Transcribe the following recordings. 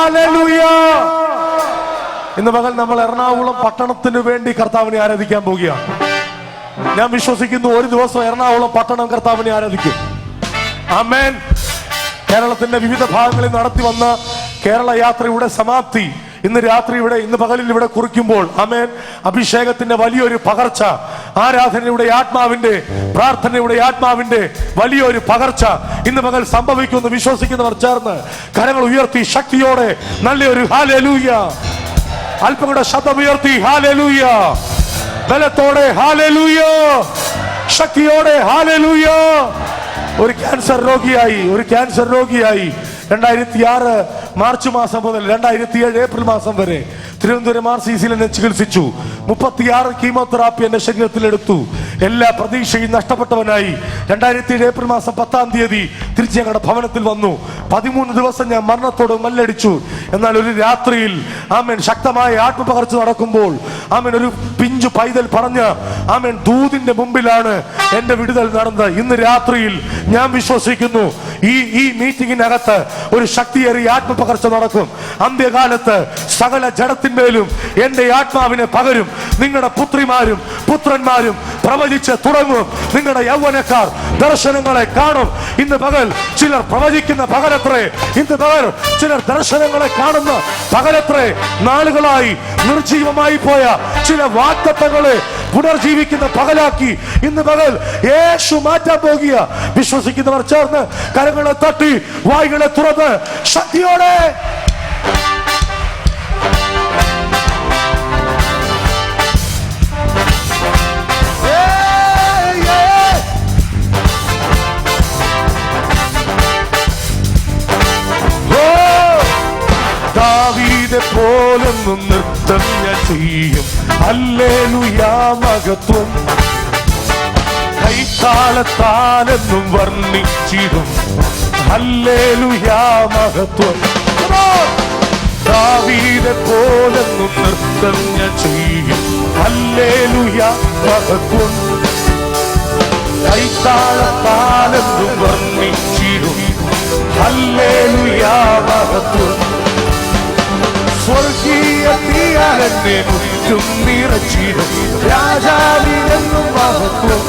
Hallelujah. ഇന്ന് പകൽ നമ്മൾ എറണാകുളം പട്ടണത്തിന് വേണ്ടി കർത്താവിനെ ആരാധിക്കാൻ പോവുകയാണ്. ഞാൻ വിശ്വസിക്കുന്നു ഒരു ദിവസം എറണാകുളം പട്ടണം കർത്താവിനെ ആരാധിക്കും. ആമേൻ. കേരളത്തിന്റെ വിവിധ ഭാഗങ്ങളിൽ നടത്തി വന്ന കേരള യാത്രയുടെ സമാപ്തി ഇന്ന് രാത്രി ഇവിടെ, ഇന്ന് പകലിൽ ഇവിടെ കുറിക്കുമ്പോൾ ആമേൻ, അഭിഷേകത്തിന്റെ വലിയൊരു പകർച്ച, ആരാധനയുടെ ആത്മാവിന്റെ, പ്രാർത്ഥനയുടെ ആത്മാവിന്റെ വലിയൊരു പകർച്ച ഇന്ന് പകൽ സംഭവിക്കുമെന്ന് വിശ്വസിക്കുന്നവർ ചേർന്ന് കരങ്ങൾ ഉയർത്തി ശക്തിയോടെ നല്ലൊരു ഹല്ലേലൂയ, അല്പം കൂടെ ശബ്ദം ഉയർത്തി ഹല്ലേലൂയ, ബലത്തോടെ ഹല്ലേലൂയ, ശക്തിയോടെ ഹല്ലേലൂയ. ഒരു ക്യാൻസർ രോഗിയായി 2006 മാർച്ച് മാസം മുതൽ 2007 ഏപ്രിൽ മാസം വരെ തിരുവനന്തപുരം RCCയിൽ എന്നെ ചികിത്സിച്ചു. 36 കീമോതെറാപ്പി എന്റെ ശരീരത്തിലെടുത്തു. എല്ലാ പ്രതീക്ഷയും നഷ്ടപ്പെട്ടവനായി 2007 ഏപ്രിൽ മാസം 10-ാം തീയതി തിരിച്ച് ഞങ്ങളുടെ ഭവനത്തിൽ വന്നു. 13 ദിവസം ഞാൻ മരണത്തോട് മല്ലടിച്ചു. എന്നാൽ ഒരു രാത്രിയിൽ ആമേൻ ശക്തമായ ആത്മപകർച്ച നടക്കുമ്പോൾ ആമേൻ ഒരു പിഞ്ചു പൈതൽ പറഞ്ഞ ആമേൻ ദൂതിന്റെ മുമ്പിലാണ് എന്റെ വിടുതൽ നടന്നത്. ഇന്ന് രാത്രിയിൽ ഞാൻ വിശ്വസിക്കുന്നു ഈ മീറ്റിംഗിനകത്ത് ഒരു ശക്തിയേറിയ ആത്മപകർച്ച നടക്കും. അന്ത്യകാലത്ത് സകല ജഡത്തിന്മേലും എന്റെ ആത്മാവിനെ പകരും. നിങ്ങളുടെ പുത്രിമാരും പുത്രന്മാരും പ്രവചിച്ച് തുടങ്ങും. നിങ്ങളുടെ യൗവനക്കാർ ദർശനങ്ങളെ കാണും. ഇന്ന് പകൽ ചിലർ പ്രവചിക്കുന്ന പകലത്രേ, ഇന്ന് പകൽ ചിലർ ദർശനങ്ങളെ കാണുന്ന പകലത്രേ. നാളുകളായി നിർജീവമായി പോയ ചില വാഗ്ദത്തങ്ങളെ പുനർജീവിക്കുന്ന പകലാക്കി ഇന്ന് പകൽ യേശു മാറ്റാൻ പോകുക. വിശ്വസിക്കുന്നവർ ചേർന്ന് കരങ്ങളെ തട്ടി വായ്കളെ തുറന്ന് ശക്തിയോടെ ദാവീദെ പോലൊന്നും നൃത്തം ഞാൻ ചെയ്യും. ഹല്ലേലൂയ മഹത്വം. കൈത്താളത്താലെന്നും വർണ്ണിച്ചിടും. ഹല്ലേലൂയ മഹത്വം. ദാവീദെ പോലൊന്നും നൃത്തം ഞാൻ ചെയ്യും. ഹല്ലേലൂയ മഹത്വം. കൈത്താളത്താലെന്നും വർണ്ണിച്ചിടും. ഹല്ലേലൂയ മഹത്വം. സ്വർഗീയ തീയാലെന്നെ മുറ്റും നിറച്ചിടും. രാജാവിനെന്നും മഹത്വം.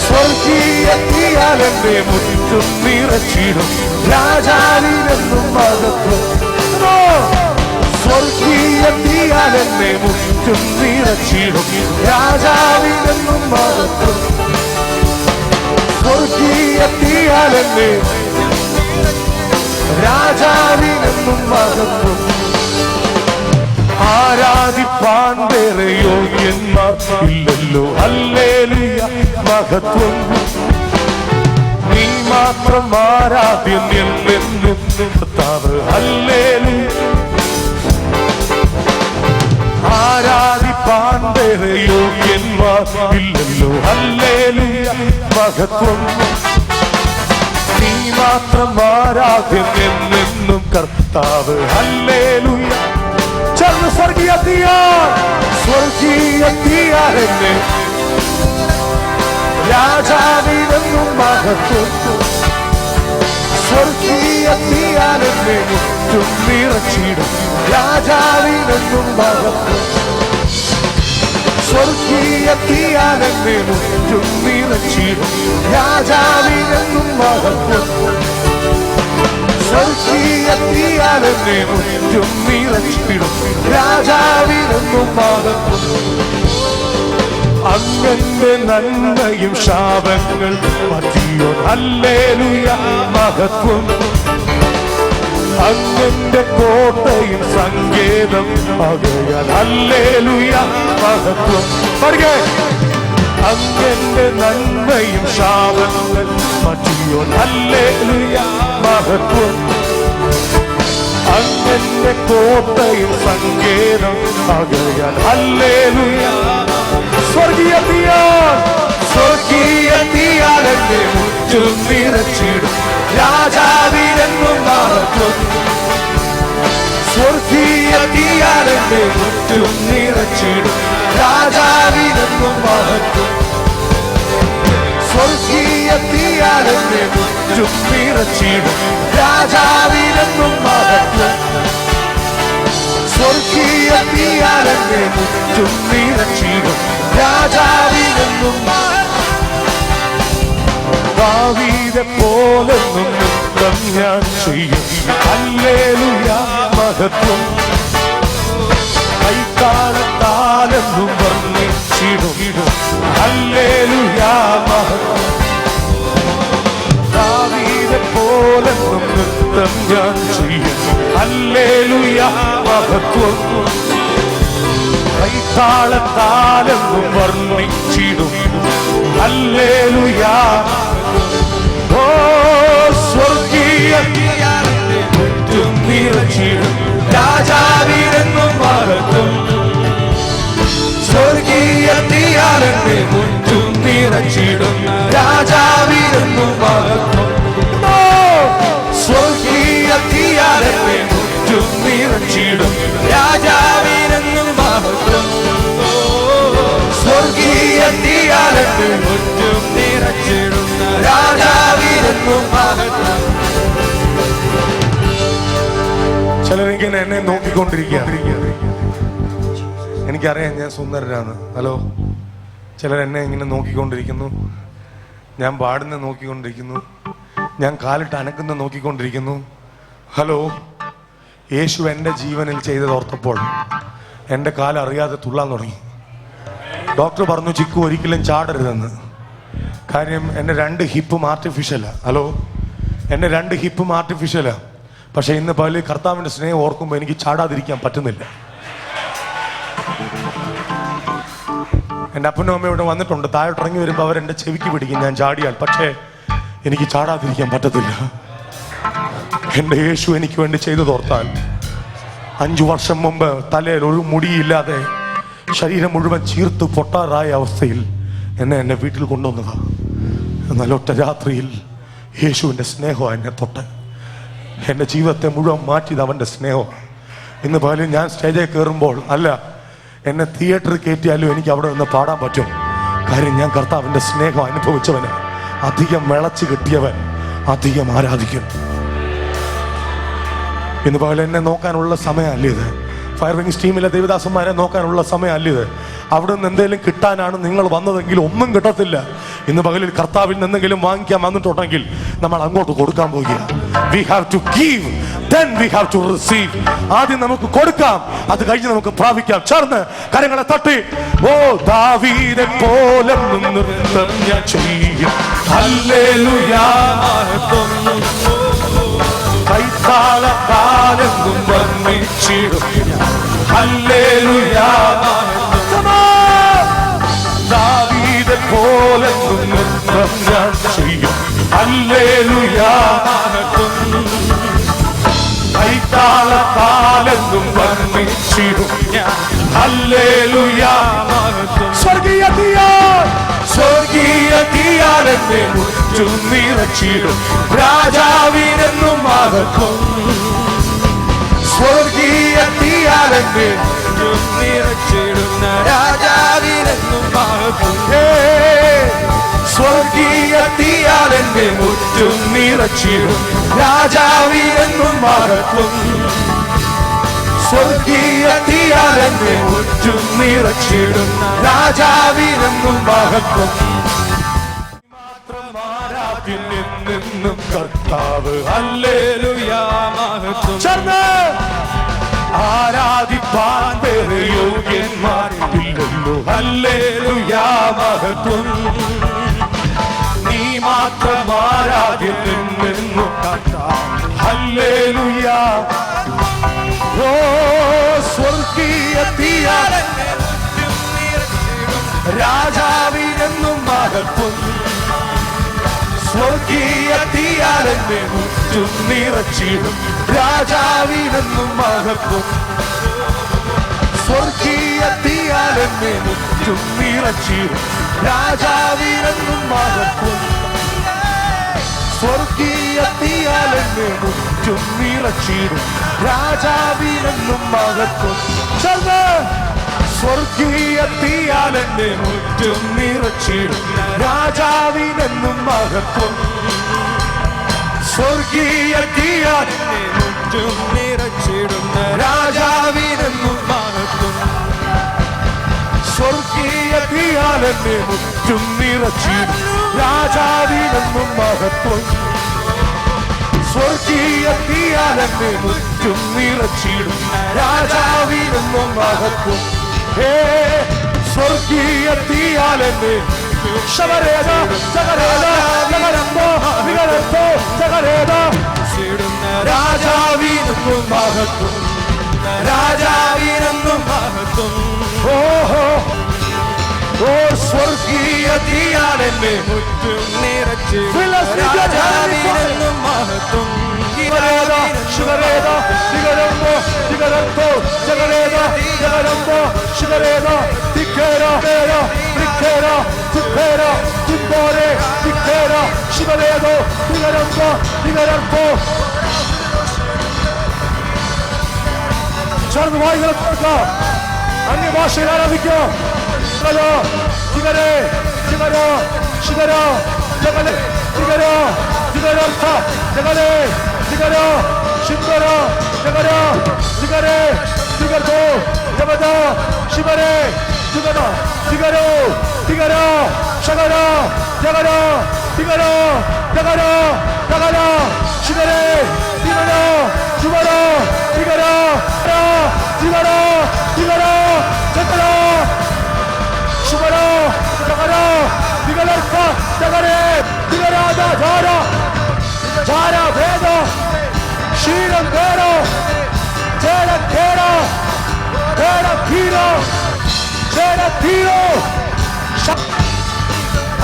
സ്വർഗീയ തീയാലെന്നെ മുറ്റും നിറച്ചിടും. രാജാവിനെന്നും മഹത്വം. സ്വർഗീയ തീയാലെന്നെ മുറ്റും നിറച്ചിടും. രാജാവിനെന്നും മഹത്വം. സ്വർഗീയ തീയാലെന്നെ രാജാവിനെന്നും മഹത്വം. ആരാധിപ്പാൻ വേറെ യോഗ്യന്മാർ ഇല്ലല്ലോ. ഹല്ലേലൂയ മഹത്വം. നീ മാത്രം ആരാധ്യൻ എന്നെന്നും കർത്താവ്. ഹല്ലേലൂയ. ആരാധിപ്പാൻ വേറെ യോഗ്യന്മാർ ഇല്ലല്ലോ. ഹല്ലേലൂയ മഹത്വം. നീ മാത്രം ആരാധ്യൻ എന്നെന്നും കർത്താവ്. ഹല്ലേലൂയ. ചേർന്ന് സ്വർഗീയ തീയാലെന്നെ രാജാവിനെന്നും മഹത്വം. സ്വർഗീയ തീയാലെന്നെ മുറ്റും നിറച്ചിടും. രാജാവിനെന്നും മഹത്വം. സ്വർഗീയ തീയാലെന്നെ മുറ്റും നിറച്ചിടും. രാജാവിനെന്നും മഹത്വം. സ്വർഗീയ തീയാലെന്നെ മുറ്റും നിറച്ചിടും. രാജാവിനെന്നും മഹത്വം. അങ്ങന്റെ നന്മയും ശാപങ്ങൾ മതിയോ. ഹല്ലേലൂയ മഹത്വം. അങ്ങന്റെ കോട്ടയും സങ്കേതം ആകയാൽ. ഹല്ലേലൂയ മഹത്വം. അങ്ങന്റെ നന്മയും ശാപങ്ങൾ മതിയോ. ഹല്ലേലൂയ മഹത്വം. അങ്ങന്റെ കോട്ടയും സങ്കേതം ആകയാൽ. ഹല്ലേലൂയ. സ്വർഗീയ തീയാലെന്നെ മുറ്റും നിറച്ചിടും. രാജാവിനെന്നും മഹത്വം. സ്വർഗീയ തീയാലെന്നെ മുറ്റും നിറച്ചിടും. രാജാവിനെന്നും മഹത്വം. സ്വർഗീയ തീയാലെന്നെ മുറ്റും മുറ്റും നിറച്ചിടും രാജാവിനെന്നും മഹത്വം. സ്വർഗീയ തീയാലെന്നെ മുറ്റും നിറച്ചിടും രാജാവിനെന്നും ദാവീദെ പോലെന്നും നൃത്തം ഞാൻ ചെയ്യും. ഹല്ലേലൂയ മഹത്വം. കൈത്താളത്താലെന്നും വർണ്ണിച്ചിടും. ഹല്ലേലൂയ മഹത്വം. ദാവീദെ പോലെന്നും നൃത്തം ഞാൻ ചെയ്യും. ഹല്ലേലൂയ മഹത്വം. കൈത്താളത്താലെന്നും വർണ്ണിച്ചിടും. ഹല്ലേലൂയ. ഓ സ്വർഗീയ മുറ്റും നിറച്ചിടും രാജാവിനെന്നും മഹത്വം. സ്വർഗീയ തീയാലെന്നെ മുറ്റും നിറച്ചിടും രാജാവിനെന്നും മഹത്വം. സ്വർഗീയ തീയാലെന്നെ മുറ്റും നിറച്ചിടും രാജാവിനെന്നും മഹത്വം. സ്വർഗീയ തീയാലെന്നെ മുറ്റും നിറച്ചിടും രാജാവിനെന്നും മഹത്വം. ചിലരിങ്ങനെ എന്നെ നോക്കിക്കൊണ്ടിരിക്കുക. എനിക്കറിയാം ഞാൻ സുന്ദരനാണ്. ഹലോ, ചിലരെന്നെ ഇങ്ങനെ നോക്കിക്കൊണ്ടിരിക്കുന്നു. ഞാൻ പാടുന്ന നോക്കിക്കൊണ്ടിരിക്കുന്നു. ഞാൻ കാലിട്ട് അനക്കുന്ന നോക്കിക്കൊണ്ടിരിക്കുന്നു. ഹലോ, യേശു എൻ്റെ ജീവനിൽ ചെയ്തതോർത്തപ്പോൾ എൻ്റെ കാലറിയാതെ തുള്ളാൻ തുടങ്ങി. ഡോക്ടർ പറഞ്ഞു ചിക്കു ഒരിക്കലും ചാടരുതെന്ന്. കാര്യം എൻ്റെ 2 ഹിപ്പും ആർട്ടിഫിഷ്യലാണ്. ഹലോ, എൻ്റെ 2 ഹിപ്പും ആർട്ടിഫിഷ്യലാണ്. പക്ഷെ ഇന്ന് പകല് കർത്താവിൻ്റെ സ്നേഹം ഓർക്കുമ്പോൾ എനിക്ക് ചാടാതിരിക്കാൻ പറ്റുന്നില്ല. എൻ്റെ അപ്പനും അമ്മയും ഇവിടെ വന്നിട്ടുണ്ട്. താഴോട്ടിറങ്ങി വരുമ്പോൾ അവരെൻ്റെ ചെവിക്ക് പിടിക്കും ഞാൻ ചാടിയാൽ. പക്ഷേ എനിക്ക് ചാടാതിരിക്കാൻ പറ്റത്തില്ല. എൻ്റെ യേശു എനിക്ക് വേണ്ടി ചെയ്തു തോർത്താൽ 5 വർഷം മുമ്പ് തലയിൽ ഒരു മുടിയില്ലാതെ ശരീരം മുഴുവൻ ചീർത്ത് പൊട്ടാറായ അവസ്ഥയിൽ എന്നെ എൻ്റെ വീട്ടിൽ കൊണ്ടുവന്നതാണ്. എന്നാൽ ഒറ്റ രാത്രിയിൽ യേശുവിൻ്റെ സ്നേഹമാണ് എന്നെ തൊട്ട് എൻ്റെ ജീവിതത്തെ മുഴുവൻ മാറ്റിയത് അവൻ്റെ സ്നേഹമാണ്. ഇന്ന് പകലും ഞാൻ സ്റ്റേജിൽ കയറുമ്പോൾ അല്ല, എന്നെ തിയേറ്ററിൽ കയറ്റിയാലും എനിക്ക് അവിടെ നിന്ന് പാടാൻ പറ്റും. കാര്യം ഞാൻ കർത്താവിൻ്റെ സ്നേഹം അനുഭവിച്ചവന്. അധികം വിളച്ച് കിട്ടിയവൻ അധികം ആരാധിക്കും. ഇന്ന് പകൽ എന്നെ നോക്കാനുള്ള സമയമല്ല ഇത്. ഫയർ വിങ്സ് ടീമിലെ ദേവദാസന്മാരെ നോക്കാനുള്ള സമയമല്ല ഇത്. അവിടെ നിന്ന് എന്തെങ്കിലും കിട്ടാനാണ് നിങ്ങൾ വന്നതെങ്കിൽ ഒന്നും കിട്ടത്തില്ല. ഇന്ന് പകലിൽ കർത്താവിൽ നിന്ന് എന്തെങ്കിലും വാങ്ങിക്കാൻ വന്നിട്ടുണ്ടെങ്കിൽ നമ്മൾ അങ്ങോട്ട് കൊടുക്കാൻ പോകുക. We have to give, then we have to receive. ആദ്യം നമുക്ക് കൊടുക്കാം, അത് കഴിഞ്ഞ് നമുക്ക് പ്രാപിക്കാം. ചേർന്ന് കരങ്ങളെ തട്ടി ഓ ദാവീദെ പോലെ നൃത്തം ഞാൻ ചെയ്യും. ഹല്ലേലൂയ മഹത്വം. കൈത്താളത്താലെന്നും വർണ്ണിച്ചിടും. ഹല്ലേലൂയ മഹത്വം. ദാവീദെ പോലെ നൃത്തം ഞാൻ ചെയ്യും. ഹല്ലേലൂയ മഹത്വം. കൈത്താളത്താലെന്നും വർണ്ണിച്ചിടും. ഹല്ലേലൂയ മഹത്വം. സ്വർഗീയ തീയാൽ, സ്വർഗീയ തീയാലെന്നെ മുറ്റും നിറച്ചിടും രാജാവിനെന്നും മഹത്വം. സ്വർഗീയ തീയാലെന്നെ മുറ്റും നിറച്ചിടും രാജാവിനെന്നും മഹത്വം. സ്വർഗീയ തീയാലെന്നെ മുറ്റും നിറച്ചിടും രാജാവിനെന്നും മഹത്വം. സ്വർഗീയ തീയാലെന്നെ മുറ്റും നിറച്ചിടും രാജാവിനെന്നും മഹത്വം. മാത്രം ആരാധ്യനെന്നും കർത്താവ്. ഹല്ലേലൂയ മഹത്വം. ചേർന്ന് ആരാധിപ്പാൻ വേറെ യോഗ്യന്മാരില്ലല്ലോ. ഹല്ലേലൂയ മഹത്വം. നീ മാത്രം ആരാധ്യനെന്നും കർത്താവ്. ഹല്ലേലൂയ. ഓ സ്വർഗീയ തീയാലെന്നെ രാജാവിനെന്നും മഹത്വം. സ്വർഗീയ തീയാലെന്നെ മുറ്റും നിറച്ചിടും രാജാവിനെന്നും മഹത്വം. സ്വർഗീയ തീയാലെന്നെ മുറ്റും നിറച്ചിടും രാജാവിനെന്നും മഹത്വം. സ്വർഗീയ തീയാലെന്നെ മുറ്റും നിറച്ചിടും രാജാവിനെന്നും മഹത്വം. സ്വർഗീയ തീയാലെന്നെ മുറ്റും നിറച്ചിടും രാജാവിനെന്നും മഹത്വം. സ്വർഗീയ തീയാൽ മുറ്റും നിറച്ചിടുന്ന രാജാവിനെന്നും മഹത്വം. സ്വർഗീയ തീയാൽ എന്നെ മുറ്റും നിറച്ചിടും രാജാവിനെന്നും മഹത്വം. സ്വർഗീയ തീയാൽ എന്നെ മുറ്റും നിറച്ചിടും രാജാവിനെന്നും മഹത്വം. സ്വർഗീയ തീയാൽ എന്നെ രാജാവിനെന്നും മഹത്വം. രാജാവിനെന്നും മഹത്വം. സ്വർഗീയ തീയാൽ എന്നെ മുറ്റും നിറച്ചിടും രാജാവിനെന്നും മഹത്വം. ചേർന്ന് വായികളെ അന്യഭാഷയിൽ ആരാധിക്കാം.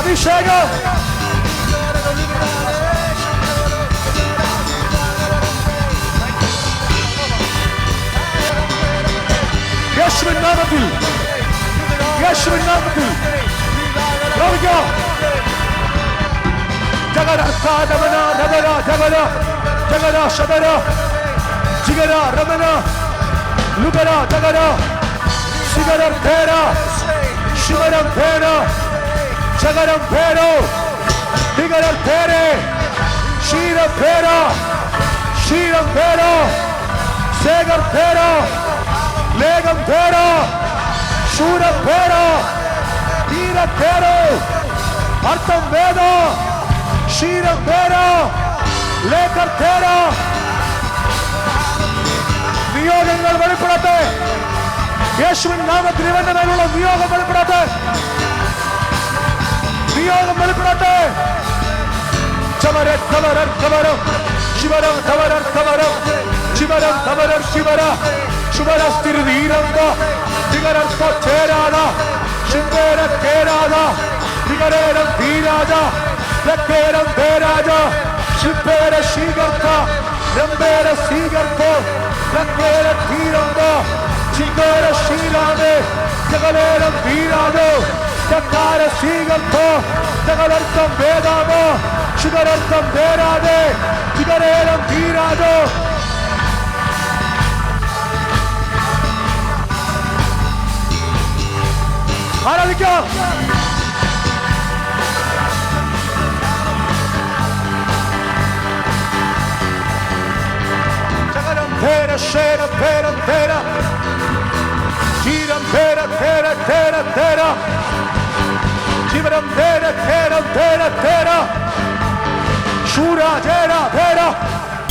അഭിഷേകം യേശുവിൻ നാമത്തിൽ, യേശുവിൻ നാമത്തിൽ പ്രാപിക്കാം. ജഗര സാധവന രവര ജഗര ജഗര ശബര ജിഗര രമന ലുഗര ജഗര ശിഗരം ഭേര ശിവരം ഭേര ജഗരം ഭേരോ ദിഗരം ഭേരെ ക്ഷീരം ഭേര ക്ഷീരം ഭേര ശേഖർ ഭേര ലേഖം ഭേര ശൂരം ഭേര വീര ഭേരോ അർത്ഥം വേദ ക്ഷീരം ഭേര ലേഖർ ഭേര. നിയോഗങ്ങൾ വെളിപ്പെടട്ടെ. യേശുവിൻ നാമത്തിൽ ഇവന്റെ മേലുള്ള നിയോഗം വെളിപ്പെടട്ടെ. നിയോഗം വെളിപ്പെടട്ടെ. ചമരം ശിവരം ധവരം ശിവരം ധവരം ശിവര ശുഭരസ്ഥിരീരന്ത ദിഗരസ്ഥ ചേരാത ശിന്തേര കേരാത ദിഗരേരം ധീരാജ ലക്കേരം ധേരാജ ശിപ്പേര ശീകർത്ത രംബേര സ്വീകർത്ത ലക്കേര ധീരന്ത ശിഖേര ശീലാതെ ജഗലേരം ധീരാജോ ചക്കാര സ്വീകർത്ത ജഗലർത്ഥം വേദാമോ ശിഖരർത്ഥം ധേരാതെ ദിഗരേരം ധീരാജോ. ആരാധിക്കാം. ചകരം ധേര ശേര ധേര ധേര ക്ഷീരം ധേര ധേര ധേര ധേര ശിവരം ധേര ധേര ധേര ധേര ശൂര ധേര ധേര